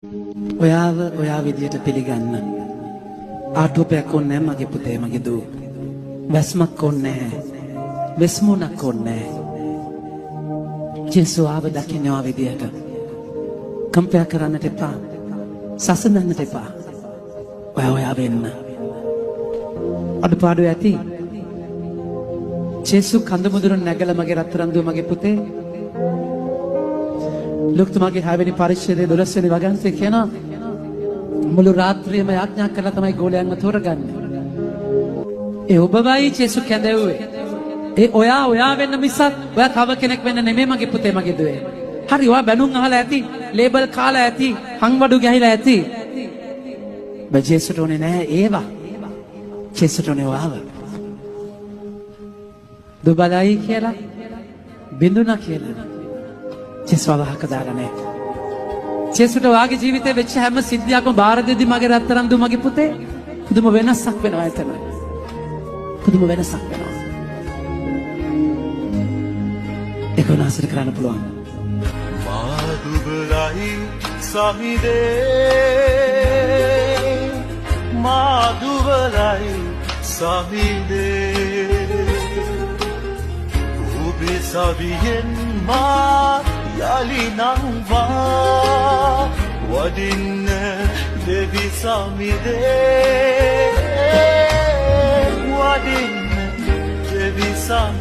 ඔයාව ඔයා විදියට පිළිගන්න. ආටෝපයක් ඕනේ නැහැ මගේ පුතේ මගේ දූ. වැස්මක් ඕනේ නැහැ. වෙස්මුණක් ඕනේ නැහැ. ජේසුස් ආව දකින්නවා විදියට. කම්පයා කරන්නට එපා. සසඳන්නට එපා. ඔයා වෙන්න. අඩපාඩු ඇති. ජේසුස් කඳ මුදුන නැගලා මගේ රත්තරන් දුව මගේ පුතේ. ලොක්තුමාගේ 6 වෙනි පරිච්ඡේදයේ 12 වෙනි වගන්තිය කියනවා මුළු රාත්‍රියම යාඥා කරලා තමයි ගෝලයන්ව තෝරගන්නේ. ඒ ඔබවයි ජේසුස් කැඳෙව්වේ. ඒ ඔයා වෙන්න මිසක් ඔයා තව කෙනෙක් වෙන්න නෙමෙයි මගේ පුතේ මගේ දුවේ. හරි ඔයා බැනුම් අහලා ඇති, ලේබල් කාලා ඇති, හංවඩු ගහලා ඇති. බෑ ජේසුස්ට ඕනේ නැහැ ඒවා. ජේසුස්ට ඕනේ ඔයාව. දුබලයි කියලා බින්දුනා කියලා. ජේසුස් වහක දාගන්නේ. ජේසුට වාගේ ජීවිතේ වෙච්ච හැම සිද්ධියක්ම බාර දෙදි මගේ රත්තරන් දු මගේ පුතේ පුදුම වෙනසක් වෙනවා එතන. පුදුම වෙනසක් වෙනවා. ඒක උනාසර කරන්න පුළුවන්. මාදුබලයි සමිදේ මාදුබලයි සමිදේ ඔබේ සවියෙන් මා යලි නංවා වඩින්න දෙවි සමිදේ වඩින්න දෙවි සමිදේ